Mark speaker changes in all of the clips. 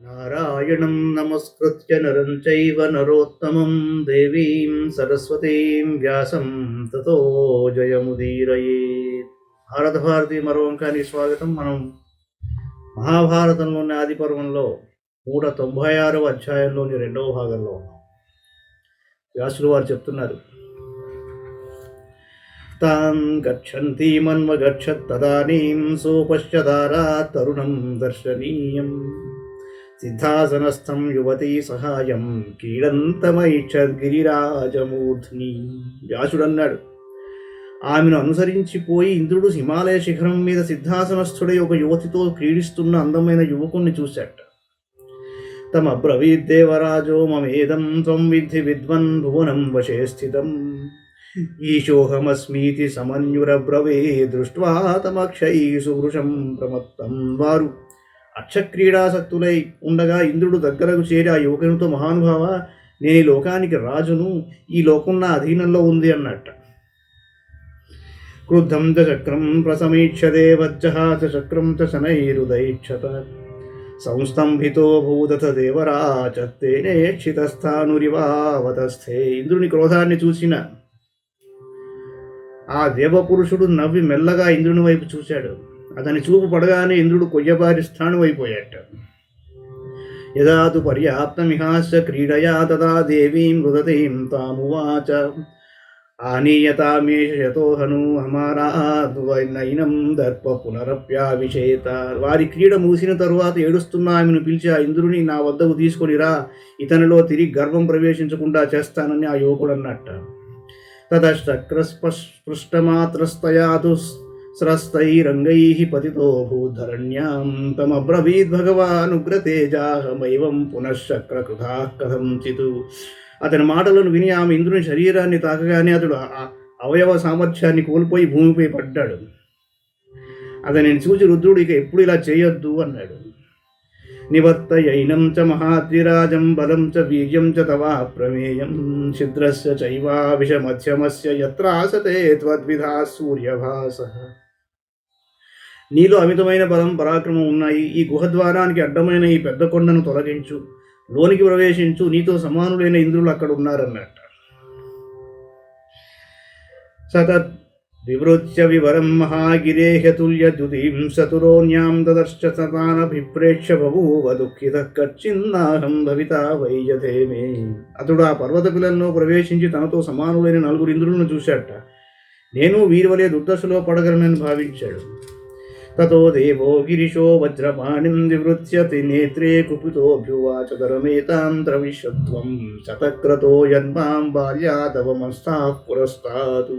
Speaker 1: నారాయణం నమస్కృత్య నరం చైవ నరోత్తమం దేవీం సరస్వతీం వ్యాసం తతో జయముదీరయేత్. భారత భారతి మరో అంకానికి స్వాగతం. మనం మహాభారతంలోని ఆది పర్వంలో 196వ అధ్యాయంలోని 2వ భాగంలో ఉన్నాం. వ్యాసులు వారు చెప్తున్నారు, తాం గచ్చంతి మన్వగచ్చత్ తదానీం సోపశ్చదారా తరుణం దర్శనీయం సిద్ధాసనస్థం యువతీ సహాయం క్రీడంతమైచ్చద్గిరిరాజమూర్ధ్ని. వ్యాసుడన్నాడు, ఆమెను అనుసరించిపోయి ఇంద్రుడు హిమాలయ శిఖరం మీద సిద్ధాసనస్థుడై ఒక యువతితో క్రీడిస్తున్న అందమైన యువకుణ్ణి చూశాట. తమబ్రవీద్దేవరాజో మమేదం త్వం విద్ధి విద్వన్ భువనం వశే స్థితం ఈశోహమస్మీతి సమన్యురబ్రవే దృష్ట్వా తమక్షై సువృషం ప్రమత్తం. వారు అక్షక్రీడాసక్తులై ఉండగా ఇంద్రుడు దగ్గరకు చేరి ఆ యువకునితో, మహానుభావ, నేను ఈ లోకానికి రాజును, ఈ లోకం నా అధీనంలో ఉంది అన్నట్ట. క్రుద్ధం చ చక్రం ప్రసమీక్షదే వజ్జహాస చక్రం చ శనైరుదైక్షత సంస్తంభితో భూదత దేవరాచత్తేనేక్షితస్థానురివావతస్థే. ఇంద్రుని క్రోధాన్ని చూసిన ఆ దేవపురుషుడు నవ్వి మెల్లగా ఇంద్రుని వైపు చూశాడు. అతని చూపు పడగానే ఇంద్రుడు కొయ్యబారి స్థానం అయిపోయాట. యదాతు పర్యాప్తమిహాస్య క్రీడయా తదా దేవీం మృదతీం తామువాచ ఆనీయతామేష యతోహను హమారానైనం దర్ప పునరప్యావిషేత. వారి క్రీడ ముగిసిన తరువాత ఏడుస్తున్న ఆమెను పిలిచి, ఆ ఇంద్రుని నా వద్దకు తీసుకొనిరా, ఇతనిలో తిరిగి గర్వం ప్రవేశించకుండా చేస్తానని ఆ యువకుడు అన్నట్ట. తతశ్చక్రస్పృష్టమాత్రస్తయాతు స్రస్తైరంగైః పతితో భూధరణ్యాం తమబ్రవీద్ భగవానుగ్రతేజాహమైవం పునశ్చక్రకృతాః కథంచితు. అతని మాటలను విని ఆమె ఇంద్రుని శరీరాన్ని తాకగానే అతడు అవయవ సామర్థ్యాన్ని కోల్పోయి భూమిపై పడ్డాడు. అతనిని చూచి రుద్రుడు, ఇక ఎప్పుడు ఇలా చేయొద్దు అన్నాడు. నివర్తయైనం చ మహాద్విరాజం బలం చ వీర్యం చ తవా ప్రమేయం ఛిద్రస్య చైవావిషమధ్యమస్య యత్రాసతే త్వద్విధా సూర్యభాసః. నీలో అమితమైన బలం, పరాక్రమం ఉన్నాయి. ఈ గుహద్వారానికి అడ్డమైన ఈ పెద్ద కొండను తొలగించు, లోనికి ప్రవేశించు, నీతో సమానులైన ఇంద్రులు అక్కడ ఉన్నారన్నట్ట. సతత్ వివృత్య వివరం మహాగిరేహతుల్యద్యుతిం సతురోన్యాం దదర్శ సతానభిప్రేక్ష్య బభూవ దుఃఖితః కచ్చిన్నాహం భవితా వైయతే మే. అతడు ఆ పర్వత పిల్లల్లో ప్రవేశించి తనతో సమానులైన 4 ఇంద్రులను చూశాట. నేను వీరి వలె దుర్దశలో పడగలనని భావించాడు. తతో దేవో గిరిశో వజ్రపాణిం వివృత్యతి నేత్రే కుపితోభ్యువాచ ధరమేతాంత్రవిషత్వం శతక్రతో యన్మాం బాల్యాదవమస్తాః పురస్తాతు.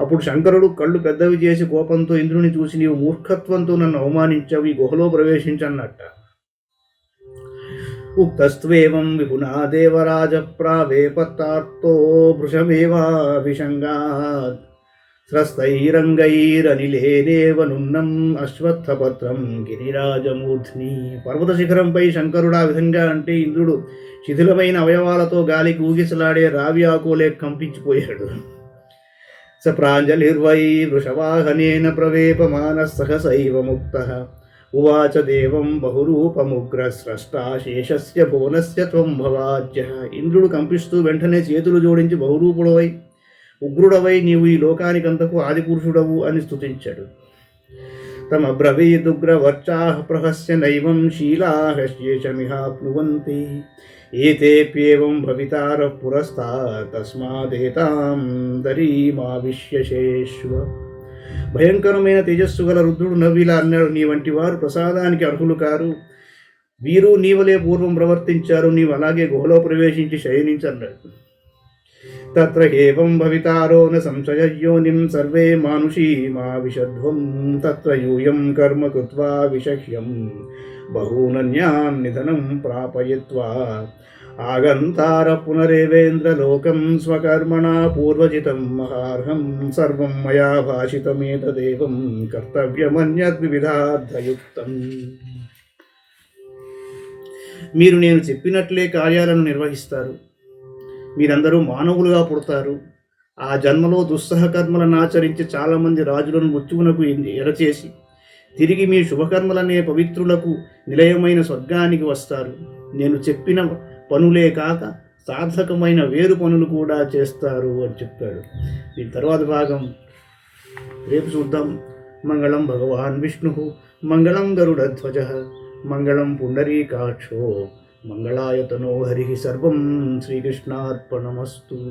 Speaker 1: అప్పుడు శంకరుడు కళ్ళు పెద్దవి చేసి కోపంతో ఇంద్రుని చూసి, నీవు మూర్ఖత్వంతో నన్ను అవమానించావు, ఈ గుహలో ప్రవేశించన్నట్ట. ఉక్తస్త్వేవం విపునా దేవరాజ ప్రావేపత్తార్తో భృశమేవాభిషంగాత్ స్రస్తైరంగైరనిలేనేవ నున్నం అశ్వత్థపత్రం గిరిరాజమూర్ధ్ని. పర్వత శిఖరంపై శంకరుడు ఆ విధంగా అంటే ఇంద్రుడు శిథిలమైన అవయవాలతో గాలికి ఊగిసలాడే రావి ఆకులే కంపించిపోయాడు. స ప్రాంజలిర్వై వృషవాహనేన ప్రవేపమానః సహసైవ ముక్తః ఉవాచ దేవం బహురూపముగ్రస్రష్టా శేషస్య భువనస్య త్వం భవాజ్యః. ఇంద్రుడు కంపిస్తూ వెంటనే చేతులు జోడించి, బహురూపుడవై ఉగ్రుడవై నీవు ఈ లోకానికంతకు ఆదిపురుషుడవు అని స్తుతించాడు. తమబ్రవీదుగ్రవర్చాః ప్రహస్య నైవం శీలాః శేషమిహాప్నువంతి ఏతేప్యేవం భవితారః పురస్తాత్ తస్మాదేతాం దరీమావిశ్యశేష్వ. భయంకరమైన తేజస్సు గల రుద్రుడు నవ్విలా అన్నాడు, నీ వంటి వారు ప్రసాదానికి అర్హులు కారు. వీరు నీవలే పూర్వం ప్రవర్తించారు, నీవు అలాగే గుహలో ప్రవేశించి శయనించన్నాడు. తత్ర ఏవం భవితారో న సంశయయోనిం సర్వే మానుషీమావిషధ్వం తత్ర యూయం కర్మ కృత్వా విషహ్యం బహూనన్యాన్ నిధనం ప్రాపయిత్వా ఆగంతార పునరేవేంద్ర లోకం స్వకర్మణా పూర్వజితం మహార్హం సర్వం మయా భాషితమేతదేవం కర్తవ్యమన్యద్విధార్థయుక్తం. మీరు నేను చెప్పినట్లే కార్యాలను నిర్వహిస్తారు. మీరందరూ మానవులుగా పుడతారు. ఆ జన్మలో దుస్సహ కర్మలను ఆచరించి చాలామంది రాజులను మృత్యువునకు ఎరచేసి తిరిగి మీ శుభకర్మలనే పవిత్రులకు నిలయమైన స్వర్గానికి వస్తారు. నేను చెప్పిన పనులే కాక సార్థకమైన వేరు పనులు కూడా చేస్తారు అని చెప్పాడు. దీని తర్వాత భాగం రేపు చూద్దాం. మంగళం భగవాన్ విష్ణు, మంగళం గరుడధ్వజ, మంగళం పుండరీకాక్షో, మంగళాయతనో హరి. సర్వం శ్రీకృష్ణార్పణమస్తు.